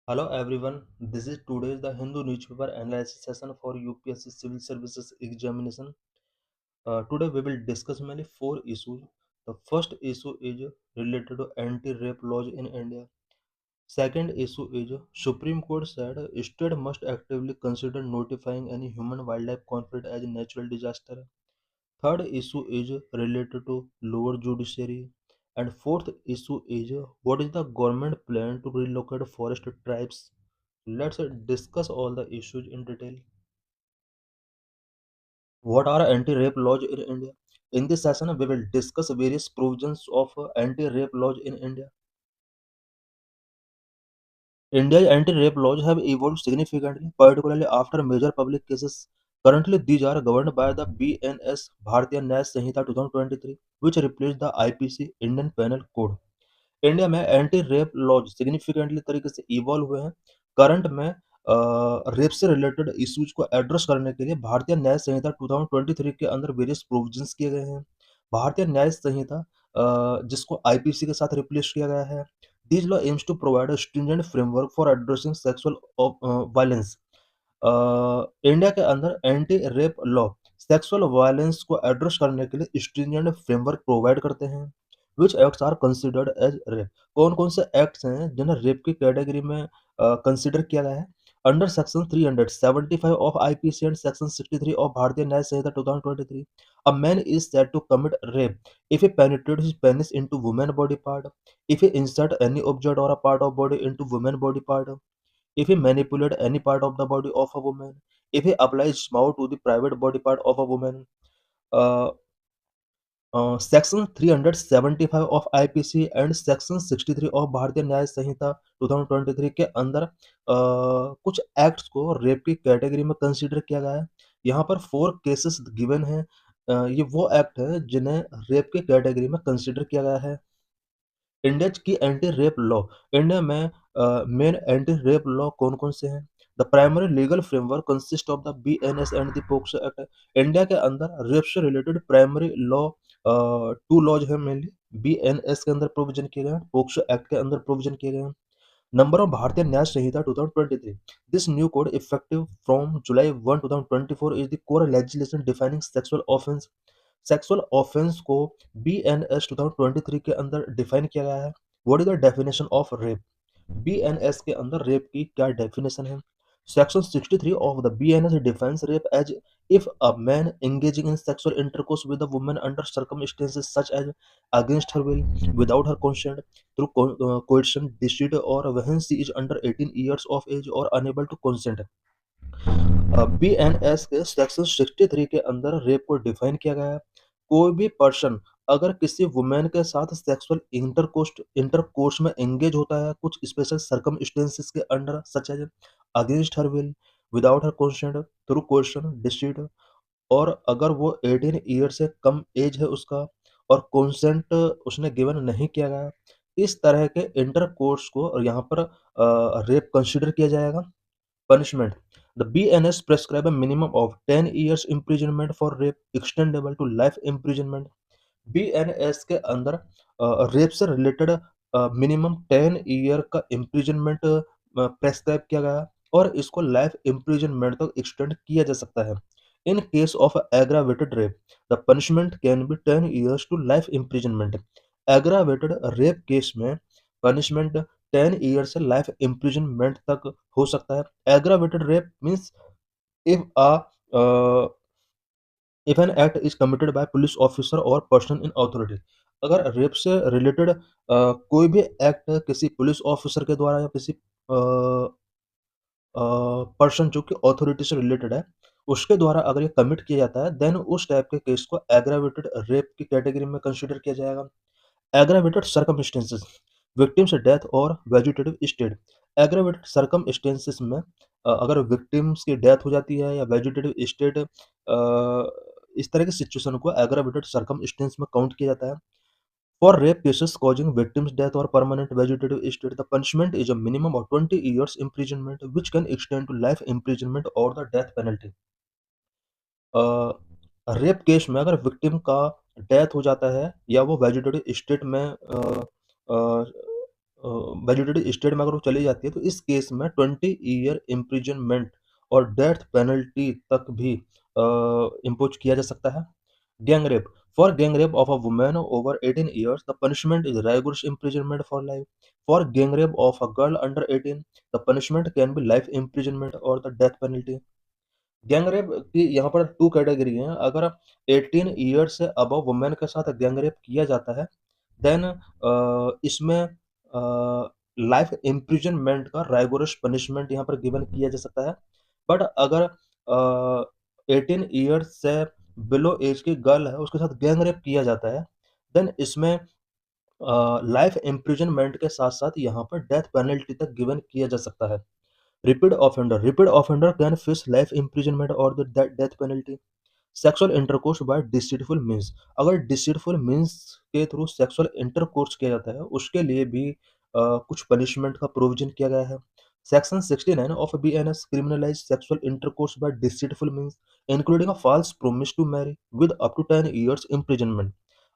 Hello everyone, this is today's the Hindu newspaper analysis session for UPSC Civil Services examination. Today we will discuss mainly four issues. The first issue is related to anti-rape laws in India. Second issue is Supreme Court said state must actively consider notifying any human-wildlife conflict as a natural disaster. Third issue is related to lower judiciary. And fourth issue is what is the government plan to relocate forest tribes. Let's discuss all the issues in detail. What are anti-rape laws in India? In this session, we will discuss various provisions of anti-rape laws in India. India's anti-rape laws have evolved significantly, particularly after major public cases. Currently, these are governed by the BNS Bharatiya Nyaya Sanhita 2023, which replaced the IPC Indian Penal Code. India में anti rape laws significantly तरीके से evolve हुए हैं। Current में rape से related issues को address करने के लिए भारतीय न्याय संहिता 2023 के अंदर वेरियस प्रोविजंस किए गए हैं। भारतीय न्याय संहिता जिसको आईपीसी के साथ रिप्लेस किया गया है। This law aims to provide a stringent framework for addressing sexual violence. India के अंदर anti rape law sexual violence को एड्रेस करने के लिए स्ट्रिंजेंट फ्रेमवर्क प्रोवाइड करते हैं। Which acts are considered as rape? कौन कौन से एक्ट्स हैं जिन्हें रेप की कैटेगरी में कंसिडर किया गया है? Under section 375 of IPC and section 63 of भारतीय न्याय संहिता 2023, a man is said to commit rape if he penetrates his penis into woman body part, if he insert any object or a part of body into woman body part, if he manipulate any part of the body of a woman, if he applies smile to the private body part of a woman. uh, section 375 of IPC and section 63 of भारतीय न्याय संहिता 2023 के अंदर कुछ acts को rape की category में consider किया गया है। यहाँ पर 4 केसेस गिवन हैं। ये वो एक्ट है जिन्हें रेप की कैटेगरी में कंसीडर किया गया है। इंडिया की एंटी रेप लॉ। इंडिया में मेन एंटी रेप लॉ कौन-कौन से हैं? The primary legal framework consist of the BNS and the POCSO act. India के अंदर रेप से रिलेटेड प्राइमरी लॉ 2 लॉज हैं मेनली। बीएनएस के अंदर प्रोविजन किए गए हैं, पोक्सो एक्ट के अंदर प्रोविजन किए गए हैं। नंबर ऑफ भारतीय न्याय संहिता 2023। This new code effective from July 1, 2024 is the core legislation defining sexual offense। Sexual offence को बीएनएस 2023 के अंदर डिफाइन किया गया है। What is the definition of rape? BNS के अंदर रेप की क्या डेफिनेशन है? Section 63 of the BNS defines rape as if a man engaging in sexual intercourse with a woman under circumstances such as against her will, without her consent, through coercion, deceit, or when she is under 18 years of age or unable to consent। BNS के section 63 के अंदर rape को define किया गया है। कोई भी person अगर किसी वुमेन के साथ सेक्सुअल इंटरकोर्स में एंगेज होता है कुछ स्पेशल सर्कमस्टेंसेस के under such as against her will, without her consent, through coercion, deceit, और अगर वो 18 ईयर से कम एज है उसका और कंसेंट उसने गिवन नहीं किया गया, इस तरह के इंटरकोर्स को यहाँ पर रेप कंसिडर किया जाएगा। Punishment: The BNS prescribe a minimum of 10 years imprisonment for rape, extendable to life imprisonment। BNS के अंदर रेप से रिलेटेड मिनिमम 10 ईयर का इम्प्रिजनमेंट प्रेस्क्राइब किया गया और इसको लाइफ इम्प्रिजनमेंट तक एक्सटेंड किया जा सकता है। In case of aggravated rape the punishment can be 10 years to life imprisonment. Aggravated rape case में पनिशमेंट 10 ईयर से लाइफ इम्प्रिजनमेंट तक हो सकता है। Aggravated rape means if a if an act is committed by police officer और person in authority. अगर rape से related कोई भी एक्ट किसी पुलिस ऑफिसर के द्वारा या किसी पर्सन जो कि अथॉरिटी से रिलेटेड है उसके द्वारा अगर ये कमिट किया जाता है देन उस टाइप के केस को एग्रावेटेड रेप की कैटेगरी में कंसिडर किया जाएगा। एग्रावेटेड सर्कमस्टेंसेस विक्टिम्स डेथ और वेजिटेटिव स्टेट। एग्रावेटेड सर्कमस्टेंसेस में अगर विक्टिम्स की डेथ हो जाती है या वेजिटेटिव स्टेट, इस तरह की सिचुएशन को एग्रावेटेड सर्कमस्टेंस में काउंट किया जाता है। For rape cases causing victims death और permanent vegetative state the punishment is a minimum of 20 years imprisonment which can extend to life imprisonment or the death penalty। Rape case में अगर victim का death हो जाता है या वो vegetative state में वैलिडिटी स्टेट में अगर वो चली जाती है तो इस केस में 20 ईयर इम्प्रिजनमेंट और डेथ पेनल्टी तक भी इम्पोज किया जा सकता है। Gang rape, for gang rape of a woman over 18 years the punishment is rigorous imprisonment for life. For gang rape of a girl under 18 the punishment can be life imprisonment or the death penalty. Gang rape की यहाँ पर 2 category हैं। अगर 18 year से above women के साथ gang rape किया जाता है देन इसमें लाइफ इम्प्रिजनमेंट का राइगोरस पनिशमेंट यहाँ पर गिवन किया जा सकता है। बट अगर 18 ईयर्स से बिलो एज की गर्ल है उसके साथ गैंग रेप किया जाता है देन इसमें लाइफ इम्प्रिजनमेंट के साथ साथ यहाँ पर डेथ पेनल्टी तक गिवन किया जा सकता है। Repeat offender can face life imprisonment और the death penalty. Sexual intercourse by deceitful means, अगर डिसीटफुल मीन्स के थ्रू सेक्सुअल इंटरकोर्स किया जाता है उसके लिए भी कुछ पनिशमेंट का प्रोविजन किया गया है। Section 69 of BNS criminalise sexual intercourse by deceitful means including a false promise to marry with up to 10 years imprisonment.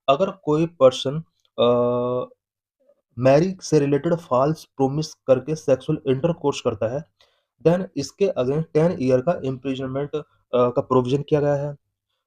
अगर कोई पर्सन मैरी से रिलेटेड फॉल्स प्रोमिस करके सेक्सुअल इंटरकोर्स करता है देन इसके अगेंस्ट 10 ईयर का इम्प्रिजनमेंट का provision किया गया है।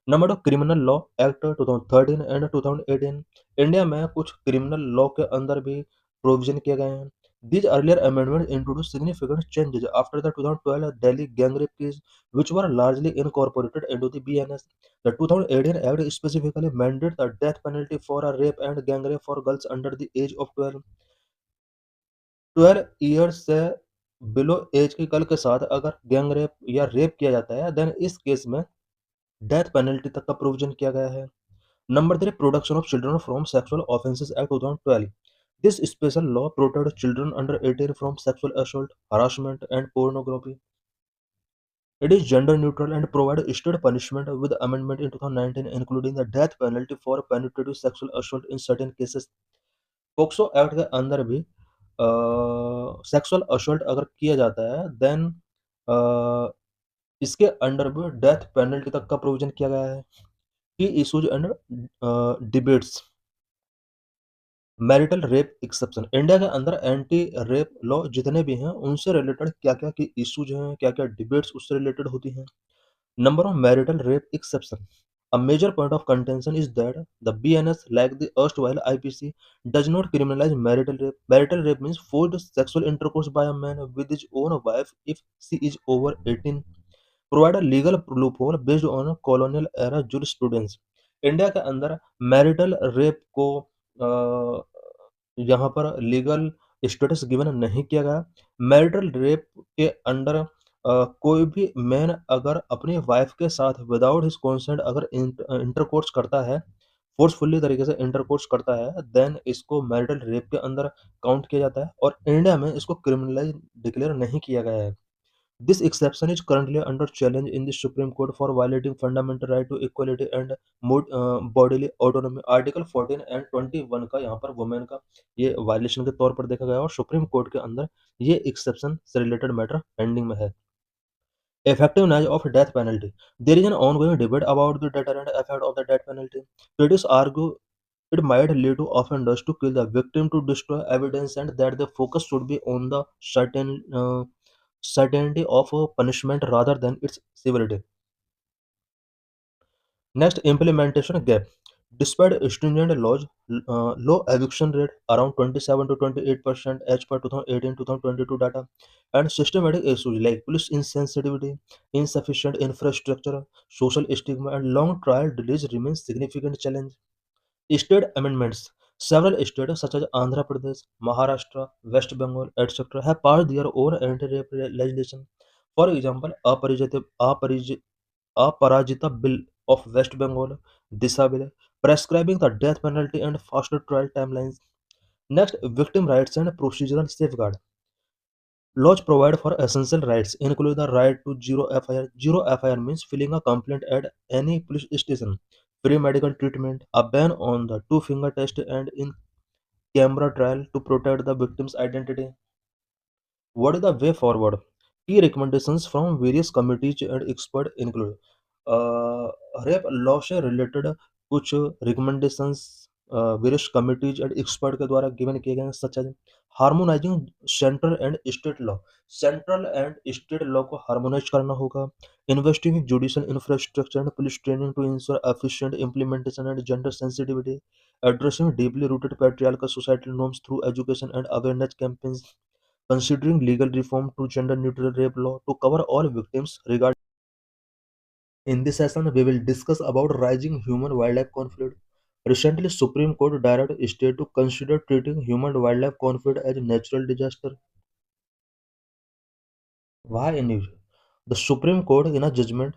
Number 2 criminal law act 2013 and 2018। India में कुछ क्रिमिनल लॉ के अंदर भी प्रोविजन किए गए हैं। These earlier amendments introduced significant changes after the 2012 Delhi gang rape case, which were largely incorporated into the BNS. The 2018 Act specifically mandated the death penalty for a rape and gang rape for girls under the age of 12। 12 years से below as की girl के साथ अगर gang rape या rape किया जाता है then इस केस में डेथ पेनल्टी तक का प्रोविजन किया गया है। Number 3 protection of children from sexual offences act 2012। This special law protect children under 18 from sexual assault, harassment and pornography. It is gender neutral and provides state punishment with amendment in 2019 including the death penalty for penetrative sexual assault in certain cases। POCSO act के अंदर भी sexual assault अगर किया जाता है then इसके under भी death penalty तक का प्रोविजन किया गया है। की issues and debates, marital rape exception, India के अंदर एंटी रेप लॉ जितने भी हैं उनसे रिलेटेड क्या क्या की इश्यूज हैं, क्या क्या डिबेट्स उससे रिलेटेड होती हैं। Number of marital rape exception, a major point of contention is that the BNS, like the erstwhile IPC, does not criminalize marital rape. Marital rape means forced sexual intercourse by a man with his own wife if she is over 18, provide a legal loophole based on colonial era jurisprudence। India के अंदर marital rape को अ, यहाँ पर legal status given नहीं किया गया। Marital rape के under कोई भी मैन अगर अपनी वाइफ के साथ विदाउट हिज कंसेंट अगर इंटरकोर्स करता है, फोर्सफुली तरीके से इंटरकोर्स करता है, देन इसको मैरिटल रेप के अंदर काउंट किया जाता है और इंडिया में इसको क्रिमिनलाइज डिक्लेयर नहीं किया गया है। This exception is currently under challenge in the Supreme Court for violating fundamental right to equality and bodily autonomy। Article 14 and 21 का यहाँ पर वुमेन का ये वायलेशन के तौर पर देखा गया और सुप्रीम कोर्ट के अंदर ये एक्सेप्शन से रिलेटेड मैटर पेंडिंग में है। Effectiveness of death penalty, there is an ongoing debate about the deterrent effect of the death penalty। Critics argue it might lead to offenders to kill the victim to destroy evidence and that the focus should be on the certainty of punishment rather than its severity। Next, implementation gap. Despite stringent laws, low eviction rate around 27 to 28% as per 2018-2022 data, and systematic issues like police insensitivity, insufficient infrastructure, social stigma, and long trial delays remain significant challenge। State amendments. Several states such as Andhra Pradesh, Maharashtra, West Bengal, etc. have passed their own anti-rape legislation। For example, Aparajita Bill of West Bengal, Disha Bill, prescribing the death penalty and faster trial timelines। Next, victim rights and procedural safeguard. Laws provide for essential rights, including the right to zero FIR. Zero FIR means filing a complaint at any police station, free medical treatment, a ban on the two-finger test, and in-camera trial to protect the victim's identity। What is the way forward? Key recommendations from various committees and experts include rape law से related कुछ recommendations various committees and expert के द्वारा given किए गए हैं, such as harmonising central and state law. Central and state law को harmonise करना होगा। Investing in judicial infrastructure and police training to ensure efficient implementation and gender sensitivity. Addressing deeply rooted patriarchal societal norms through education and awareness campaigns. Considering legal reform to gender neutral rape law to cover all victims regardless. In this session, we will discuss about rising human-wildlife conflict. Recently, Supreme Court directed state to consider treating human-wildlife conflict as a natural disaster. Why unusual? The Supreme Court, in a judgment,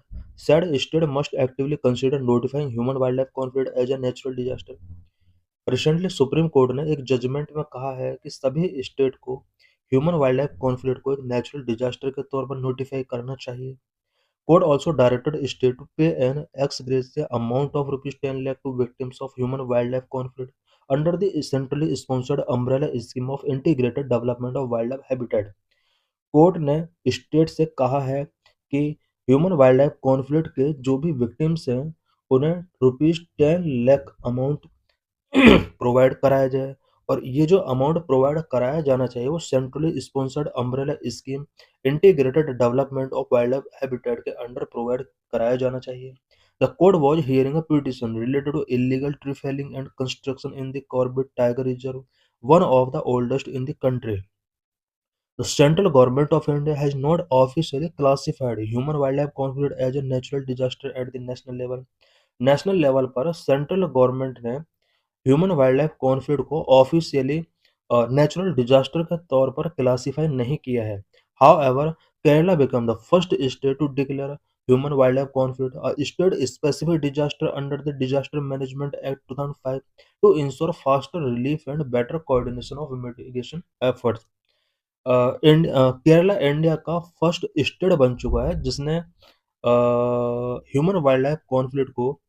said state must actively consider notifying human-wildlife conflict as a natural disaster. Recently supreme court ने एक judgement में कहा है कि सभी state को human wildlife conflict को एक नेचुरल डिजास्टर के तौर पर नोटिफाई करना चाहिए। Court also directed state to pay an ex gratia amount of rupees 10 lakh to victims of human-wildlife conflict under the centrally sponsored umbrella scheme of integrated development of wildlife habitat. Court ने state से कहा है कि human wildlife conflict के जो भी victims हैं उन्हें ₹10 लाख अमाउंट प्रोवाइड कराया जाए, और ये जो अमाउंट प्रोवाइड कराया जाना चाहिए वो centrally sponsored umbrella scheme integrated development of wildlife habitat के अंडर प्रोवाइड कराया जाना चाहिए। The court was hearing a petition related to illegal tree felling and construction in the Corbett tiger reserve, one of the oldest in the country. The central government of India has not officially classified human wildlife conflict as a natural disaster at the national level. National level पर central government ने human wildlife conflict को officially natural disaster के तौर पर classify नहीं किया है। However, Kerala become the first state to declare human wildlife conflict a state specific disaster under the disaster management act 2005 to ensure faster relief and better coordination of mitigation efforts. Kerala India का first state बन चुका है जिसने human wildlife conflict को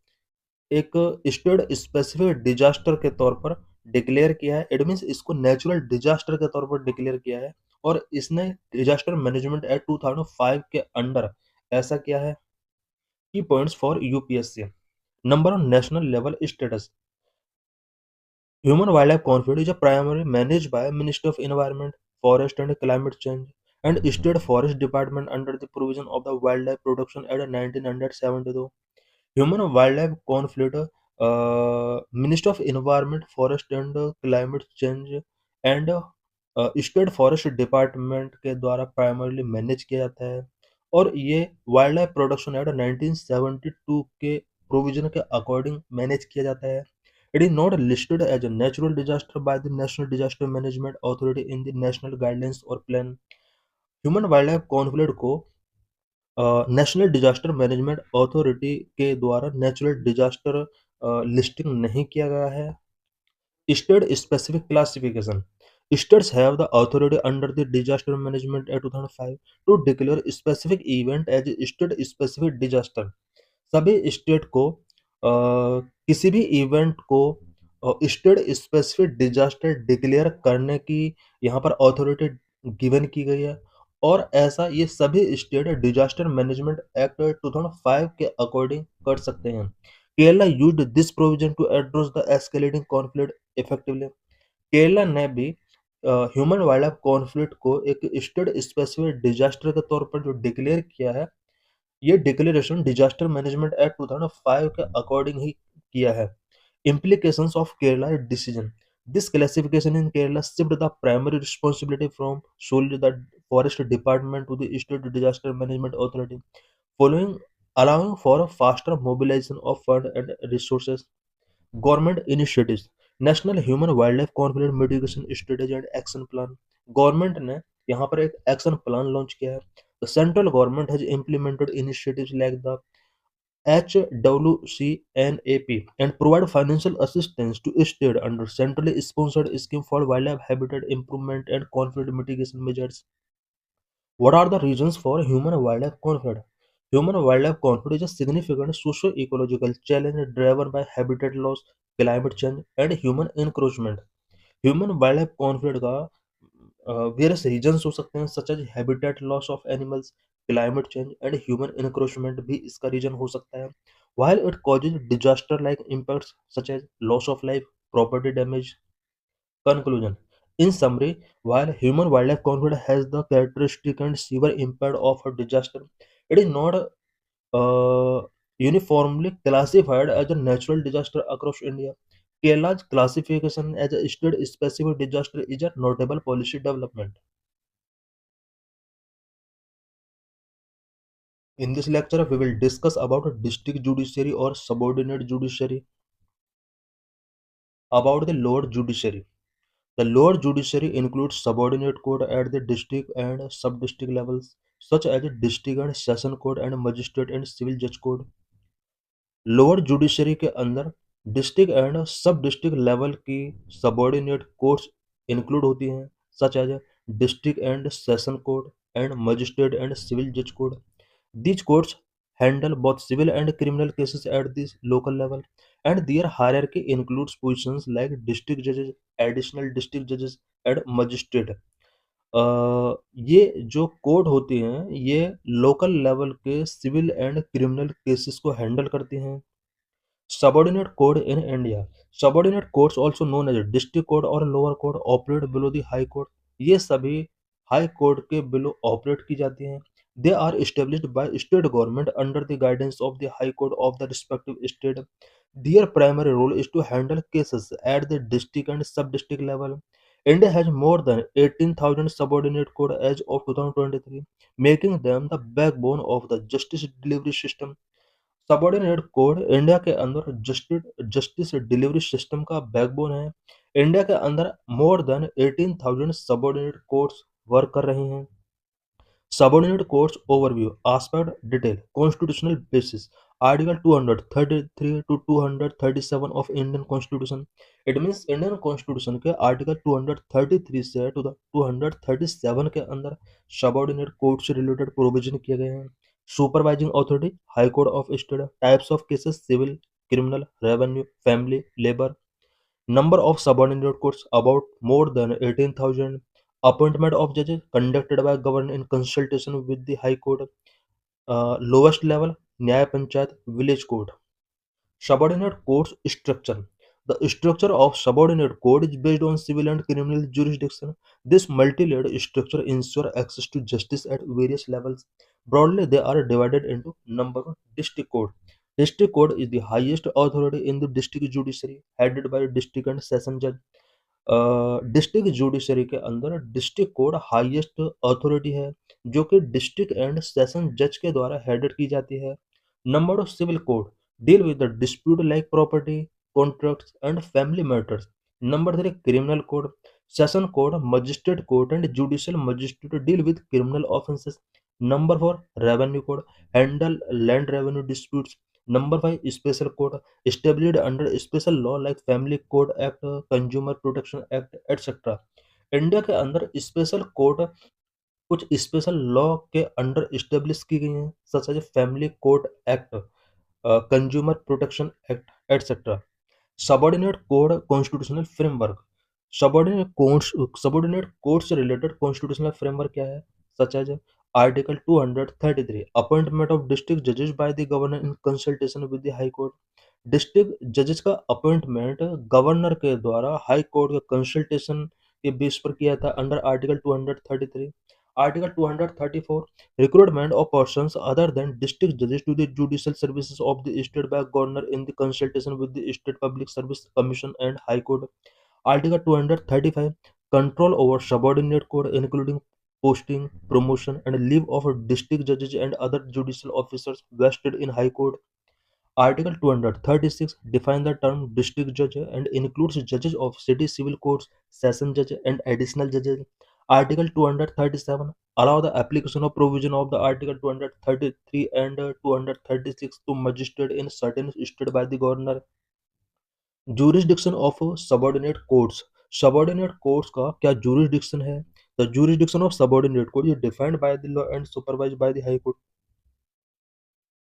एक state specific disaster के तौर पर डिक्लेयर किया है। इट मीन्स इसको नेचुरल डिजास्टर के तौर पर डिक्लेयर किया है, और इसने डिजास्टर मैनेजमेंट एक्ट 2005 के अंडर ऐसा किया है। की points for UPSC. Number on national level status. Human wildlife conflict is a primarily managed by Ministry of Environment, Forest and Climate Change and State Forest Department under the provision of the Wildlife Protection Act 1972. Human wildlife conflict, Ministry of Environment, Forest and Climate Change and state forest department के द्वारा primarily manage किया जाता है, और ये wild life protection act 1972 के provision के according manage किया जाता है। It is not listed as a natural disaster by the national disaster management authority in the national guidelines और plan. Human wildlife conflict को नेशनल डिजास्टर मैनेजमेंट अथॉरिटी के द्वारा natural disaster listing नहीं किया गया है। State specific classification. States have the authority under the Disaster Management Act 2005 to declare specific event as a state specific disaster. सभी state को किसी भी इवेंट को स्टेट स्पेसिफिक डिजास्टर डिक्लेयर करने की यहाँ पर अथॉरिटी गिवन की गई है, और ऐसा ये सभी स्टेट डिजास्टर मैनेजमेंट एक्ट 2005 के अकॉर्डिंग कर सकते हैं। Kerala used this provision to address the escalating conflict effectively. Kerala ने भी ह्यूमन वाइल्ड लाइफ कॉन्फ्लिक्ट को एक स्टेट स्पेसिफिक डिजास्टर के तौर पर जो डिक्लेयर किया है, ये डिक्लेरेशन डिजास्टर मैनेजमेंट एक्ट 2005 के अकॉर्डिंग ही किया है। Implications of Kerala decision. This classification in Kerala shifted the primary responsibility from solely the Forest Department to the State Disaster Management Authority, following allowing for a faster mobilization of fund and resources. Government initiatives. National Human Wildlife Conflict Mitigation Strategy and Action Plan. Government ने यहाँ पर एक action plan launch किया है। The central government has implemented initiatives like the HWCNAP and provide financial assistance to state under centrally sponsored scheme for wildlife habitat improvement and conflict mitigation measures. What are the reasons for human wildlife conflict? Human wildlife conflict is a significant socio-ecological challenge driven by habitat loss, climate change, and human encroachment. Human wildlife conflict का various reasons हो सकते हैं, such as habitat loss of animals, climate change and human encroachment भी इसका reason हो सकता है। While it causes disaster like impacts such as loss of life, property damage. Conclusion. In summary, while human-wildlife conflict has the characteristic and severe impact of a disaster, it is not uniformly classified as a natural disaster across India. Kerala's classification as a state-specific disaster is a notable policy development. In this lecture, we will discuss about a district judiciary or subordinate judiciary, about the lower judiciary. The lower judiciary includes subordinate court at the district and sub-district levels, such as the district and session court and magistrate and civil judge court. Lower judiciary के अंदर district and sub district level की subordinate courts include होती हैं such as district and session court and magistrate and civil जज court. These courts handle both civil and criminal cases at the local level, and their hierarchy includes positions like district judges, additional district judges, and magistrate. ये जो court होती हैं ये local level के civil and criminal cases को handle करती हैं. Subordinate code in India. Subordinate courts also known as district court or lower court operate below the high court. ये सभी हाई कोर्ट के बिलो ऑपरेट की जाती हैं. They are established by state government under the guidance of the high court of the respective state. Their primary role is to handle cases at the district and sub-district level. India has more than 18,000 subordinate court as of 2023, making them the backbone of the justice delivery system. Subordinate code India के अंदर justice delivery system का backbone है. India के अंदर more than 18,000 subordinate courts work कर रही हैं. Subordinate courts overview aspect detail constitutional basis article 233 to 237 of Indian Constitution. It means Indian Constitution के article 233 से to the 237 के अंदर subordinate court से related provision किए गए हैं. Supervising authority High Court of State. Types of cases civil, criminal, revenue, family, labor. Number of subordinate courts about more than 18,000. Appointment of judges conducted by government in consultation with the High Court. Lowest level Nyaya Panchayat Village Court. Subordinate courts structure. The structure of subordinate court is based on civil and criminal jurisdiction. This multi-layered structure ensures access to justice at various levels. Broadly, they are divided into number one, district court. District court is the highest authority in the district judiciary, headed by district and session judge. District judiciary के अंदर district court highest authority है जो कि district and session जज के द्वारा headed की जाती है. Number of civil court deal with the dispute like property, contracts, and family matters. Number three, criminal code. Session code, magistrate court, and judicial magistrate deal with criminal offences. Number four, revenue code. Handle land revenue disputes. Number five, special code. Established under special law like Family Code Act, Consumer Protection Act, etc. India के अंदर special court कुछ special law के under establish की गई हैं such as family court act, consumer protection act etcetera. Subordinate code constitutional framework. Subordinate code से related constitutional framework क्या है such as article 233 appointment of district जजेस bye the governor in consultation with the high court. District जजेस का appointment governor के द्वारा high court के consultation के बेस पर किया था under article 233. Article 234 recruitment of persons other than district judges to the judicial services of the state by governor in the consultation with the State Public Service Commission and High Court. Article 235 control over subordinate court including posting, promotion, and leave of district judges and other judicial officers vested in High Court. Article 236 defines the term district judge and includes judges of city civil courts, session judge, and additional judges. Article 237 allow the application of provision of the Article 233 and 236 to magistrate in certain state by the governor. Jurisdiction of subordinate courts. Subordinate courts का क्या jurisdiction है? The jurisdiction of subordinate court is defined by the law and supervised by the High Court.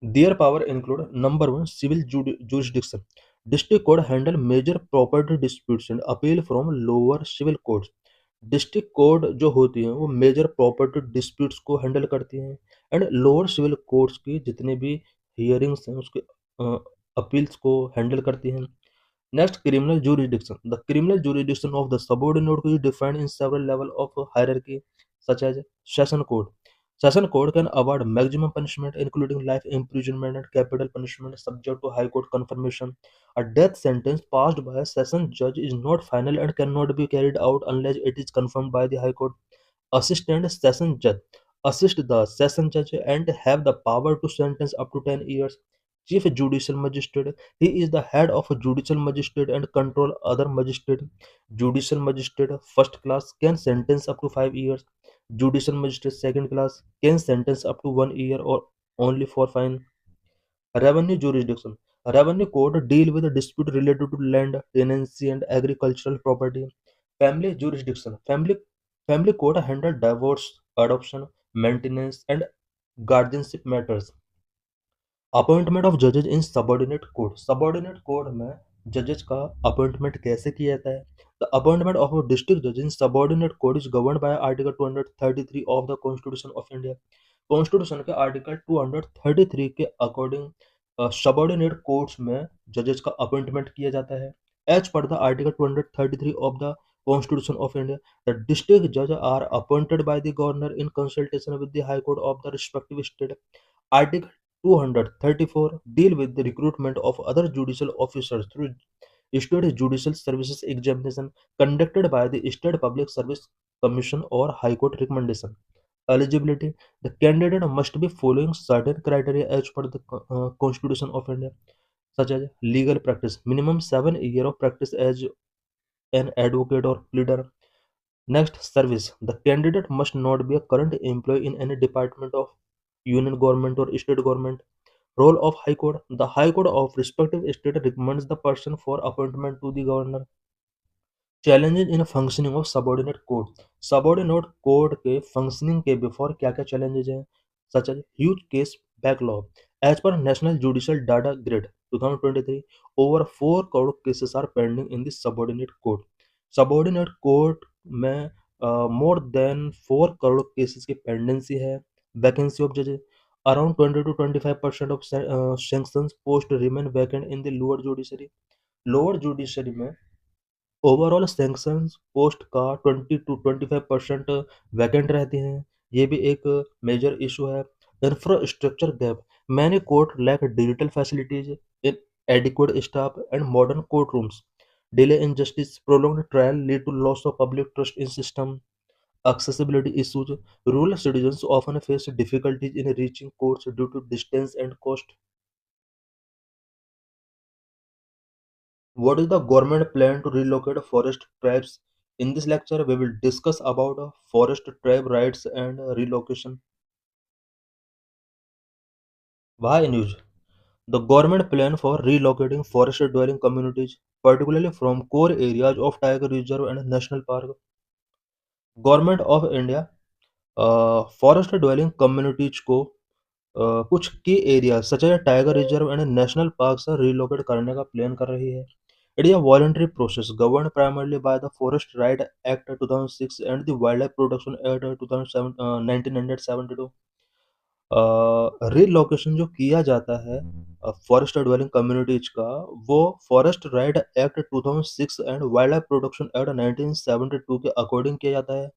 Their power include number one, civil jurisdiction. District court handle major property disputes and appeal from lower civil courts. District court जो होती हैं वो major property disputes को handle करती हैं and lower civil courts की जितने भी हियरिंग्स हैं उसके अपील्स को हैंडल करती हैं. Next, criminal jurisdiction. The criminal jurisdiction of the subordinate court is defined in several levels of hierarchy, such as session court. Session court can award maximum punishment, including life imprisonment and capital punishment, subject to High Court confirmation. A death sentence passed by a session judge is not final and cannot be carried out unless it is confirmed by the High Court. Assistant session judge assist the session judge and have the power to sentence up to 10 years. Chief judicial magistrate, he is the head of a judicial magistrate and control other magistrate. Judicial magistrate first class can sentence up to 5 years. Judicial magistrate second class can sentence up to 1 year or only for fine. Revenue jurisdiction. Revenue code deal with the dispute related to land, tenancy, and agricultural property. Family jurisdiction. Family court handle divorce, adoption, maintenance, and guardianship matters. Appointment of जजेज in subordinate court में जजेज का appointment कैसे किया जाता है? The appointment of district जज in subordinate court is govern by article 233 of the constitution of India. Constitution के आर्टिकल 233 के अकॉर्डिंग सबॉर्डिनेट कोर्ट्स में जजेस का अपॉइंटमेंट किया जाता है। As per the article 233 of the constitution of India the district जज are appointed by the governor in consultation with the high court of the respective state. Article 234 deal with the recruitment of other judicial officers through state judicial services examination conducted by the State Public Service Commission or High Court recommendation. Eligibility: the candidate must be following certain criteria as per the Constitution of India, such as legal practice, minimum 7 years of practice as an advocate or pleader. Next, service: the candidate must not be a current employee in any department of union government or state government. Role of High Court: the High Court of respective state recommends the person for appointment to the governor. Challenges in functioning of subordinate court के functioning के before क्या क्या challenges हैं? Such as huge case backlog. As per national judicial data grid 2023 over 4 crore cases are pending in the subordinate court में more than 4 crore cases की pendency है। Vacancy of जजेस: around 20 to 25% of sanctions post remain vacant in the lower judiciary में overall sanctions post का 20 to 25% vacant रहती हैं। ये भी एक मेजर इशू है। Infrastructure gap: many court lack digital facilities inadequate staff and modern courtrooms. Delay in justice: prolonged trial lead to loss of public trust in system. Accessibility issues: rural citizens often face difficulties in reaching courts due to distance and cost. What is the government plan to relocate forest tribes? In this lecture, we will discuss about forest tribe rights and relocation. Why news? The government plan for relocating forest dwelling communities, particularly from core areas of Tiger Reserve and National Park. Government of India forest dwelling communities को कुछ की area such as tiger reserve and national park से relocate करने का plan कर रही है। It is a voluntary process govern primarily by the forest right act 2006 and the wildlife protection act 2007 1972। Relocation जो किया जाता है फॉरेस्ट ड्वेलिंग कम्युनिटीज का वो forest right act 2006 and wildlife protection act 1972 के अकॉर्डिंग किया जाता है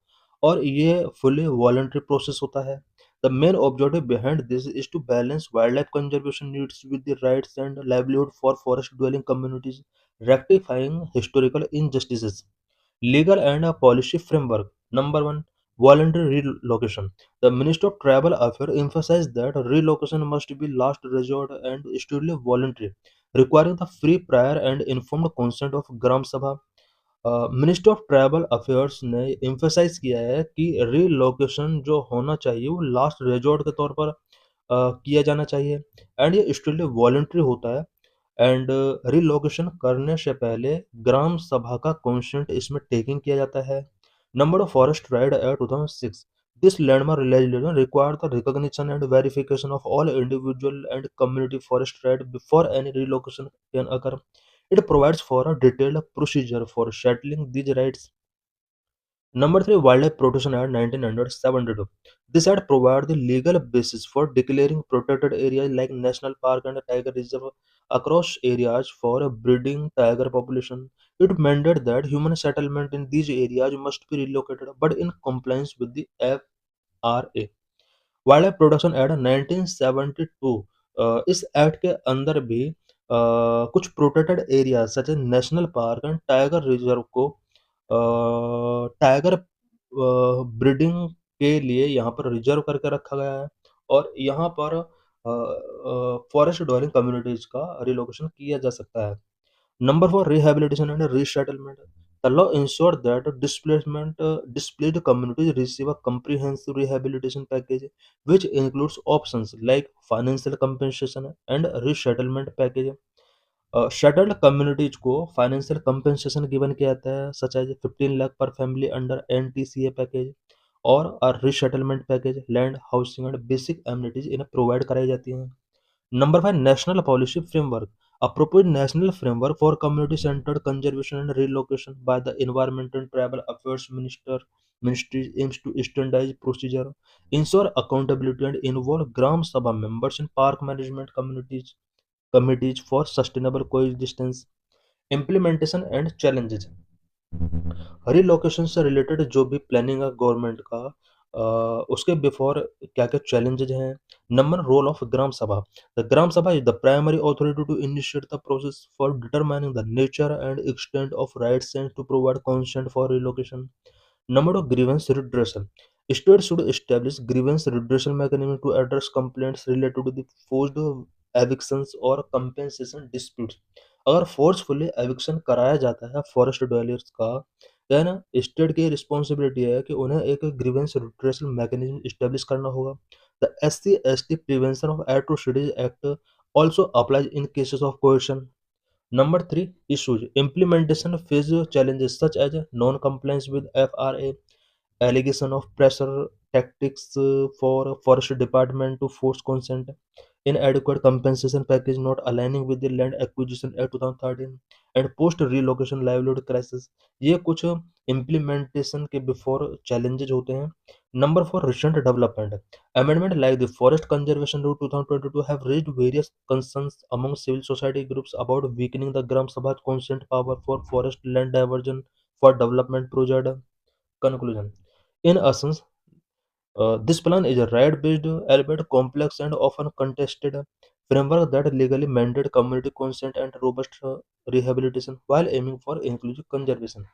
और ये फुली वॉलंटरी प्रोसेस होता है। The main objective behind this is to balance wildlife conservation needs with the rights and livelihood for forest dwelling communities, rectifying historical injustices. Legal and a policy framework. Number one, voluntary relocation. The Ministry of Tribal Affairs emphasized that relocation must be last resort and strictly voluntary, requiring the free, prior, and informed consent of Gram Sabha. Ministry of tribal affairs ने emphasise किया है कि relocation जो होना चाहिए वो last resort के तौर पर किया जाना चाहिए एंड ये स्ट्रिक्टली वॉलंटरी होता है एंड रिलोकेशन करने से पहले ग्राम सभा का कंसेंट इसमें टेकिंग किया जाता है। Number of forest right act 2006 this landmark legislation required the recognition and verification of all individual and community forest right before any relocation can occur. It provides for a detailed procedure for settling these rights. Number three, Wildlife Protection Act 1972. This act provided the legal basis for declaring protected areas like national park and tiger reserve across areas for a breeding tiger population. It mandated that human settlement in these areas must be relocated, but in compliance with the FRA. Wild protection act 1972, इस एक्ट के अंदर भी कुछ protected area such as national park and tiger reserve को tiger breeding के लिए यहाँ पर रिजर्व करके रखा गया है और यहाँ पर फॉरेस्ट ड्वेलिंग कम्युनिटीज का रिलोकेशन किया जा सकता है। Number four, rehabilitation and resettlement. The law ensured that displaced communities receive a comprehensive rehabilitation package, which includes options like financial compensation and resettlement package. Settled communities को financial compensation given किया जाता है, such as 15 lakh per family under NTCA package और a resettlement package, land, housing and basic amenities इन्हें provide कराई जाती हैं। Number five, national policy framework. A proposed national framework for community-centered conservation and relocation by the Environment and Tribal Affairs Ministry aims to standardize procedure, ensure accountability, and involve Gram Sabha members in park management committees for sustainable coexistence. Implementation and challenges. Relocation से related जो भी planning है government का, उसके before क्या क्या challenges हैं। Number, role of gram सभा। The Gram Sabha is the primary authority to initiate the process for determining the nature and extent of rights and to provide consent for relocation. Number of grievance redressal. States should establish grievance redressal mechanism to address complaints related to the forced evictions or compensation disputes. अगर forcefully eviction कराया जाता है forest dwellers का, then state की responsibility है कि उन्हें एक ग्रीवेंस रिड्रेसल मैकेनिज्म इस्टेब्लिश करना होगा। The SC/ST prevention of atrocities act also applies in cases of coercion. Number three, issues. Implementation phase challenges such as non-compliance with FRA, allegation of pressure tactics for forest department to force consent, inadequate compensation package not aligning with the land acquisition act 2013, and post relocation livelihood crisis। ये कुछ implementation के before challenges होते हैं। Number four, recent development. Amendment like the Forest Conservation Rule 2022 have raised various concerns among civil society groups about weakening the Gram Sabha's consent power for forest land diversion for development project। Conclusion. In essence, this plan is a right-based, albeit complex and often contested framework that legally mandate community consent and robust rehabilitation while aiming for inclusive conservation.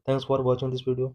Thanks for watching this video.